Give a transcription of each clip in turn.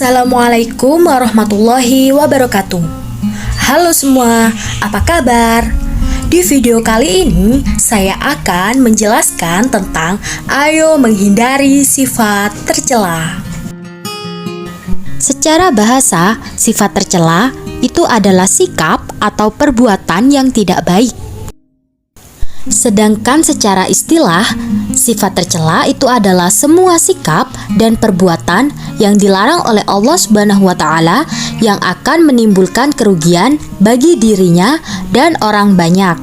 Assalamualaikum warahmatullahi wabarakatuh. Halo semua, apa kabar? Di video kali ini saya akan menjelaskan tentang ayo menghindari sifat tercela. Secara bahasa, sifat tercela itu adalah sikap atau perbuatan yang tidak baik. Sedangkan secara istilah, sifat tercela itu adalah semua sikap dan perbuatan yang dilarang oleh Allah Subhanahu wa Ta'ala yang akan menimbulkan kerugian bagi dirinya dan orang banyak.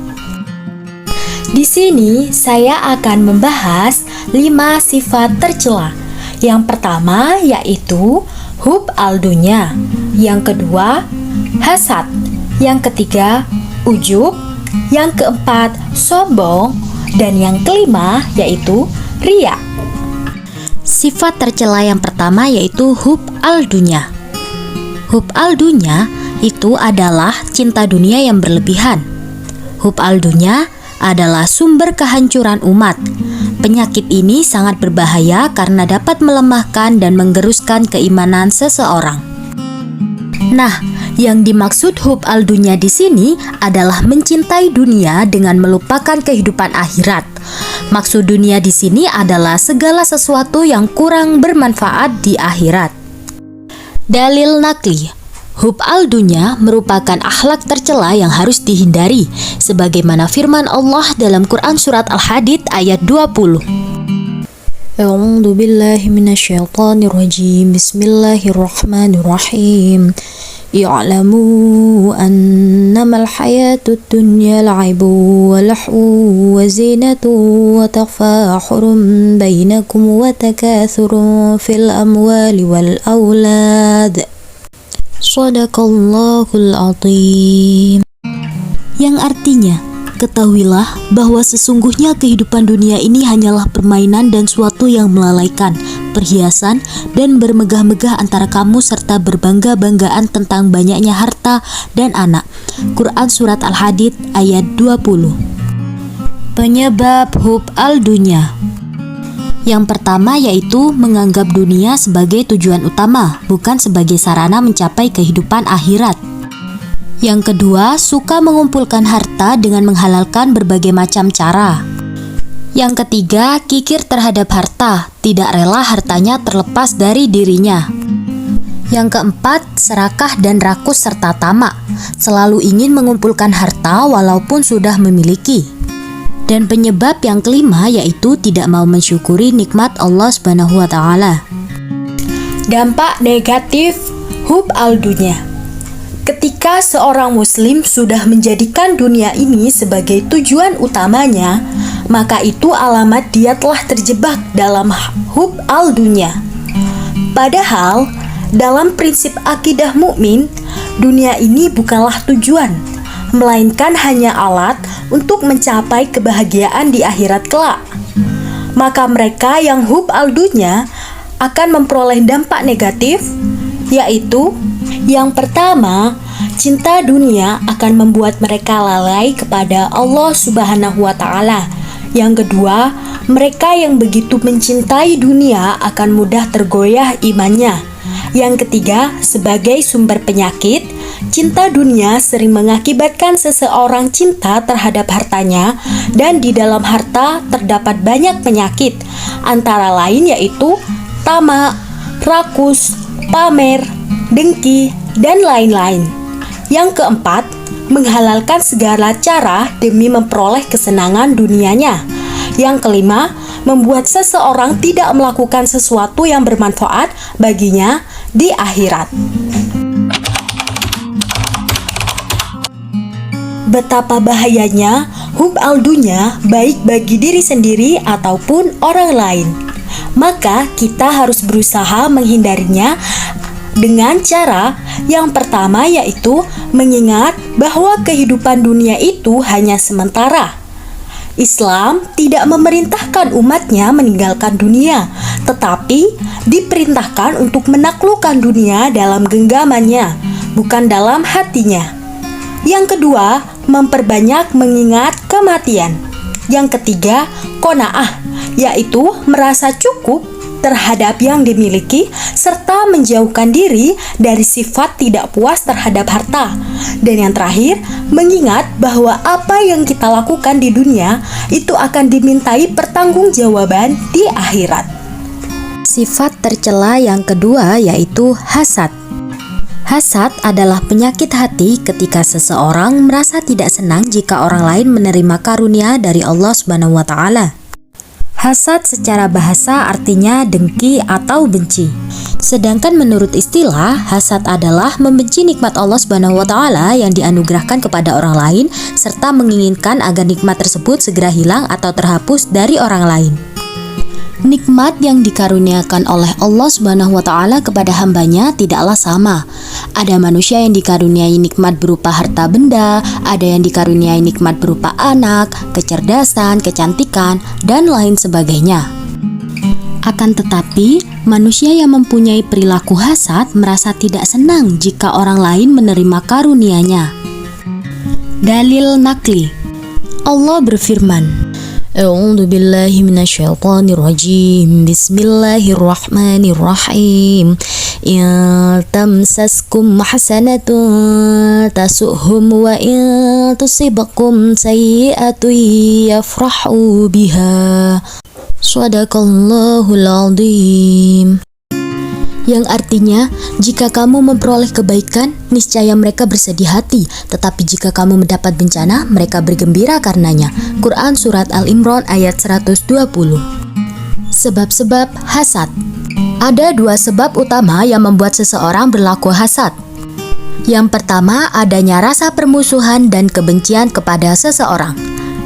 Di sini saya akan membahas 5 sifat tercela. Yang pertama yaitu hub al-dunya, yang kedua hasad, yang ketiga ujub, yang keempat sombong, dan yang kelima yaitu riya. Sifat tercela yang pertama yaitu hub al-dunya. Hub al-dunya itu adalah cinta dunia yang berlebihan. Hub al-dunya adalah sumber kehancuran umat. Penyakit ini sangat berbahaya karena dapat melemahkan dan menggeruskan keimanan seseorang. Nah, yang dimaksud hub al-dunya di sini adalah mencintai dunia dengan melupakan kehidupan akhirat. Maksud dunia di sini adalah segala sesuatu yang kurang bermanfaat di akhirat. Dalil nakli, hub al-dunya merupakan akhlak tercela yang harus dihindari, sebagaimana firman Allah dalam Quran Surat Al-Hadid ayat 20. A'udzu billahi minasyaitonir rajim. Bismillahirrahmanirrahim. I'lamu annamal hayatud dunya la'ibun wa lahwun wa zinatun wa tafakhurun bainakum wa takathurun fil amwali wal aulad. Shadaqallahul azim. Yang artinya, ketahuilah bahwa sesungguhnya kehidupan dunia ini hanyalah permainan dan suatu yang melalaikan, perhiasan, dan bermegah-megah antara kamu serta berbangga-banggaan tentang banyaknya harta dan anak. Quran Surat Al-Hadid ayat 20. Penyebab hub al-dunya. Yang pertama yaitu menganggap dunia sebagai tujuan utama, bukan sebagai sarana mencapai kehidupan akhirat. Yang kedua, suka mengumpulkan harta dengan menghalalkan berbagai macam cara. Yang ketiga, kikir terhadap harta, tidak rela hartanya terlepas dari dirinya. Yang keempat, serakah dan rakus serta tamak, selalu ingin mengumpulkan harta walaupun sudah memiliki. Dan penyebab yang kelima yaitu tidak mau mensyukuri nikmat Allah Subhanahu wa Ta'ala. Dampak negatif hub al-dunya. Ketika seorang muslim sudah menjadikan dunia ini sebagai tujuan utamanya, maka itu alamat dia telah terjebak dalam hub al-dunya. Padahal, dalam prinsip akidah mukmin, dunia ini bukanlah tujuan, melainkan hanya alat untuk mencapai kebahagiaan di akhirat kelak. Maka mereka yang hub al-dunya akan memperoleh dampak negatif, yaitu yang pertama, cinta dunia akan membuat mereka lalai kepada Allah Subhanahu wa Ta'ala. Yang kedua, mereka yang begitu mencintai dunia akan mudah tergoyah imannya. Yang ketiga, sebagai sumber penyakit, cinta dunia sering mengakibatkan seseorang cinta terhadap hartanya, dan di dalam harta terdapat banyak penyakit, antara lain yaitu tamak, rakus, pamer, dengki, dan lain-lain. Yang keempat, menghalalkan segala cara demi memperoleh kesenangan dunianya. Yang kelima, membuat seseorang tidak melakukan sesuatu yang bermanfaat baginya di akhirat. Betapa bahayanya hub al-dunya baik bagi diri sendiri ataupun orang lain. Maka kita harus berusaha menghindarinya dengan cara yang pertama yaitu mengingat bahwa kehidupan dunia itu hanya sementara. Islam tidak memerintahkan umatnya meninggalkan dunia, tetapi diperintahkan untuk menaklukkan dunia dalam genggamannya, bukan dalam hatinya. Yang kedua, memperbanyak mengingat kematian. Yang ketiga, qanaah, yaitu merasa cukup terhadap yang dimiliki, serta menjauhkan diri dari sifat tidak puas terhadap harta. Dan yang terakhir, mengingat bahwa apa yang kita lakukan di dunia itu akan dimintai pertanggungjawaban di akhirat. Sifat tercela yang kedua yaitu hasad. Hasad adalah penyakit hati ketika seseorang merasa tidak senang jika orang lain menerima karunia dari Allah Subhanahu wa Ta'ala. Hasad secara bahasa artinya dengki atau benci. Sedangkan menurut istilah, hasad adalah membenci nikmat Allah Subhanahu wa Ta'ala yang dianugerahkan kepada orang lain serta menginginkan agar nikmat tersebut segera hilang atau terhapus dari orang lain. Nikmat yang dikaruniakan oleh Allah Subhanahu wa Ta'ala kepada hambanya tidaklah sama. Ada manusia yang dikaruniai nikmat berupa harta benda, ada yang dikaruniai nikmat berupa anak, kecerdasan, kecantikan, dan lain sebagainya. Akan tetapi, manusia yang mempunyai perilaku hasad merasa tidak senang jika orang lain menerima karunia-Nya. Dalil nakli. Allah berfirman, A'udzu billahi minasyaitonir rajim. Bismillahirrahmanirrahim. In tamsaskum hasanatun tasuhum wa in tusibakum sayyi'atun yafrahu biha. Shadaqallahul azim. Yang artinya, jika kamu memperoleh kebaikan, niscaya mereka bersedih hati, tetapi jika kamu mendapat bencana, mereka bergembira karenanya. Quran Surat Al-Imran ayat 120. Sebab-sebab hasad. Ada dua sebab utama yang membuat seseorang berlaku hasad. Yang pertama, adanya rasa permusuhan dan kebencian kepada seseorang.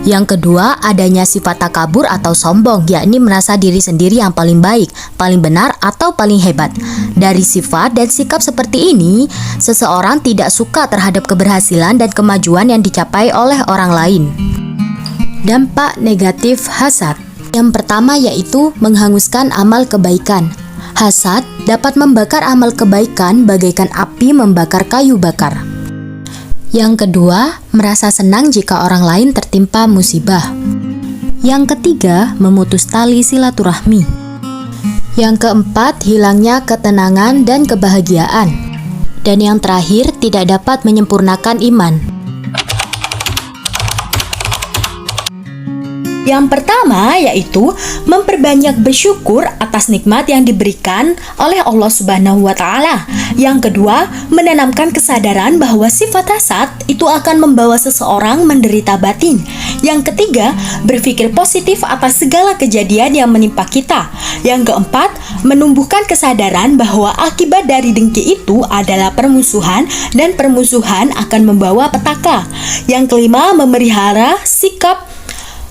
Yang kedua, adanya sifat takabur atau sombong, yakni merasa diri sendiri yang paling baik, paling benar, atau paling hebat. Dari sifat dan sikap seperti ini, seseorang tidak suka terhadap keberhasilan dan kemajuan yang dicapai oleh orang lain. Dampak negatif hasad. Yang pertama yaitu menghanguskan amal kebaikan. Hasad dapat membakar amal kebaikan bagaikan api membakar kayu bakar. Yang kedua, merasa senang jika orang lain tertimpa musibah. Yang ketiga, memutus tali silaturahmi. Yang keempat, hilangnya ketenangan dan kebahagiaan. Dan yang terakhir, tidak dapat menyempurnakan iman. Yang pertama yaitu memperbanyak bersyukur atas nikmat yang diberikan oleh Allah Subhanahu wa Ta'ala. Yang kedua, menanamkan kesadaran bahwa sifat hasad itu akan membawa seseorang menderita batin. Yang ketiga, berpikir positif atas segala kejadian yang menimpa kita. Yang keempat, menumbuhkan kesadaran bahwa akibat dari dengki itu adalah permusuhan dan permusuhan akan membawa petaka. Yang kelima, memelihara sikap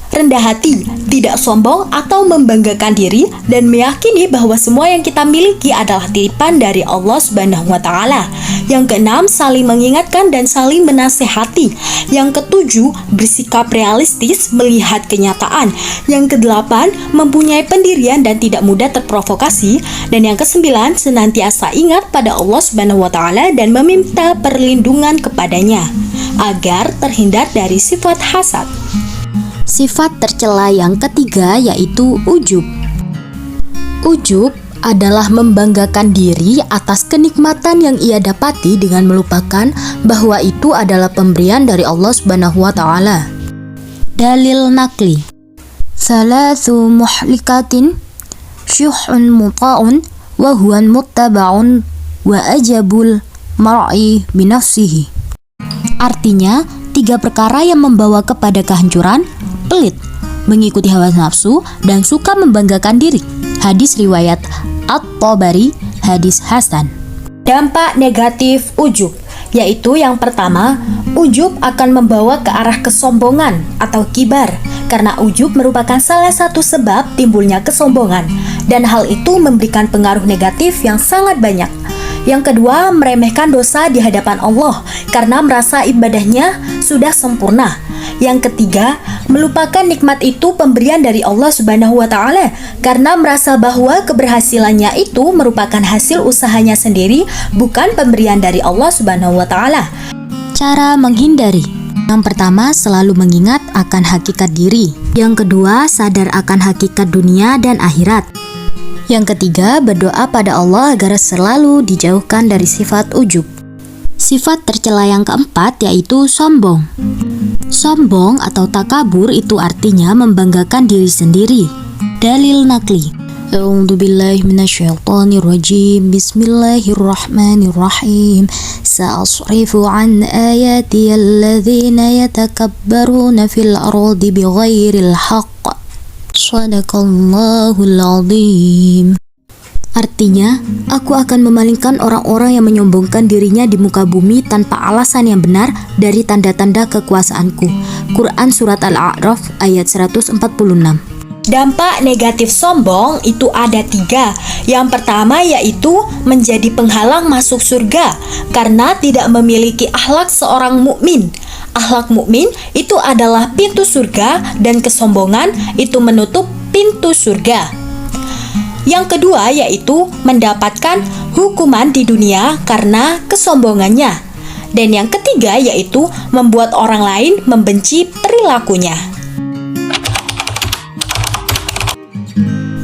rendah hati, tidak sombong atau membanggakan diri, dan meyakini bahwa semua yang kita miliki adalah titipan dari Allah Subhanahu wa Ta'ala. Yang keenam, saling mengingatkan dan saling menasehati. Yang ketujuh, bersikap realistis melihat kenyataan. Yang kedelapan, mempunyai pendirian dan tidak mudah terprovokasi. Dan yang kesembilan, senantiasa ingat pada Allah Subhanahu wa Ta'ala dan meminta perlindungan kepadanya agar terhindar dari sifat hasad. Sifat tercela yang ketiga yaitu ujub. Ujub adalah membanggakan diri atas kenikmatan yang ia dapati dengan melupakan bahwa itu adalah pemberian dari Allah Subhanahu wa Ta'ala. Dalil nakli. Thalathu muhlikatin syuhun muta'un wa huwan muttaba'un wa ajabul mar'i binafsihi. Artinya, 3 perkara yang membawa kepada kehancuran: pelit, mengikuti hawa nafsu, dan suka membanggakan diri. Hadis riwayat At-Tabari, hadis hasan. Dampak negatif ujub, yaitu yang pertama, ujub akan membawa ke arah kesombongan atau kibar, karena ujub merupakan salah satu sebab timbulnya kesombongan, dan hal itu memberikan pengaruh negatif yang sangat banyak. Yang kedua, meremehkan dosa di hadapan Allah karena merasa ibadahnya sudah sempurna. Yang ketiga, melupakan nikmat itu pemberian dari Allah Subhanahu wa Ta'ala karena merasa bahwa keberhasilannya itu merupakan hasil usahanya sendiri, bukan pemberian dari Allah Subhanahu wa Ta'ala. Cara menghindari. Yang pertama, selalu mengingat akan hakikat diri. Yang kedua, sadar akan hakikat dunia dan akhirat. Yang ketiga, berdoa pada Allah agar selalu dijauhkan dari sifat ujub. Sifat tercela yang keempat yaitu sombong. Sombong atau takabur itu artinya membanggakan diri sendiri. Dalil nakli. A'udzu billahi minasyaitonir rajim. Bismillahirrahmanirrahim. Sa'asrifu an ayati alladzina yatakabbaruna fil ardi bighairil haqq. Shadaqallahul azim. Artinya, aku akan memalingkan orang-orang yang menyombongkan dirinya di muka bumi tanpa alasan yang benar dari tanda-tanda kekuasaanku. Quran Surat Al-A'raf ayat 146. Dampak negatif sombong itu ada 3. Yang pertama yaitu menjadi penghalang masuk surga karena tidak memiliki akhlak seorang mukmin. Akhlak mukmin itu adalah pintu surga dan kesombongan itu menutup pintu surga. Yang kedua yaitu mendapatkan hukuman di dunia karena kesombongannya. Dan yang ketiga yaitu membuat orang lain membenci perilakunya.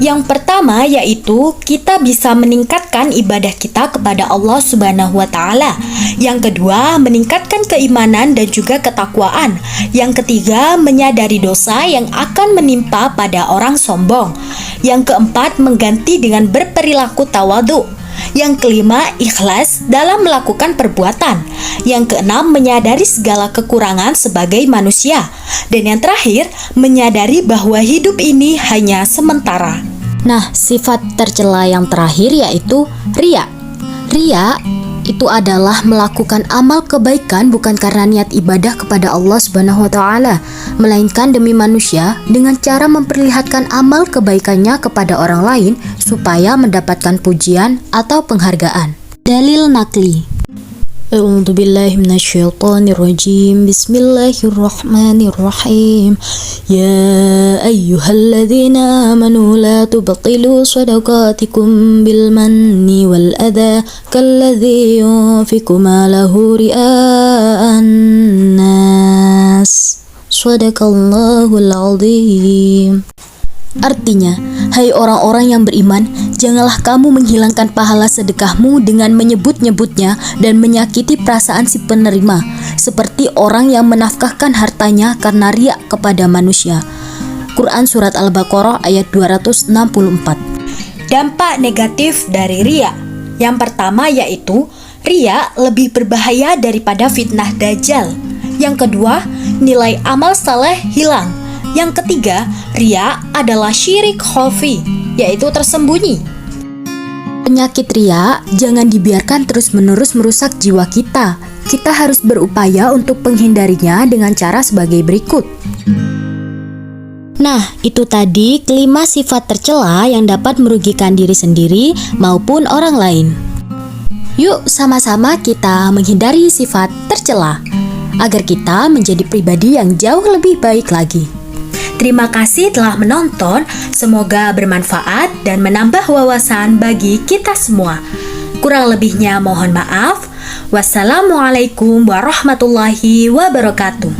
Yang pertama yaitu kita bisa meningkatkan ibadah kita kepada Allah Subhanahu wa Ta'ala. Yang kedua, meningkatkan keimanan dan juga ketakwaan. Yang ketiga, menyadari dosa yang akan menimpa pada orang sombong. Yang keempat, mengganti dengan berperilaku tawadhu. Yang kelima, ikhlas dalam melakukan perbuatan. Yang keenam, menyadari segala kekurangan sebagai manusia. Dan yang terakhir, menyadari bahwa hidup ini hanya sementara. Nah, sifat tercela yang terakhir yaitu riya. Riya itu adalah melakukan amal kebaikan bukan karena niat ibadah kepada Allah Subhanahu wa Ta'ala, melainkan demi manusia dengan cara memperlihatkan amal kebaikannya kepada orang lain supaya mendapatkan pujian atau penghargaan. Dalil nakli. A'udzu billahi minasyaitonir rajim. Bismillahirrahmanirrahim. Ya ayyuhalladzina amanu la tubtilu shadaqatikum bil manni wal adha kalladzi yunfiqu malahu ria'an nas. Shadaqallahul azim. Artinya, hai orang-orang yang beriman, janganlah kamu menghilangkan pahala sedekahmu dengan menyebut-nyebutnya dan menyakiti perasaan si penerima, seperti orang yang menafkahkan hartanya karena riya kepada manusia. Quran Surat Al-Baqarah ayat 264. Dampak negatif dari riya. Yang pertama yaitu, riya lebih berbahaya daripada fitnah dajjal. Yang kedua, nilai amal saleh hilang. Yang ketiga, riya adalah syirik khafi, yaitu tersembunyi. Penyakit riya jangan dibiarkan terus-menerus merusak jiwa kita. Kita harus berupaya untuk menghindarinya dengan cara sebagai berikut. Nah, itu tadi kelima sifat tercela yang dapat merugikan diri sendiri maupun orang lain. Yuk sama-sama kita menghindari sifat tercela agar kita menjadi pribadi yang jauh lebih baik lagi. Terima kasih telah menonton, semoga bermanfaat dan menambah wawasan bagi kita semua. Kurang lebihnya mohon maaf. Wassalamualaikum warahmatullahi wabarakatuh.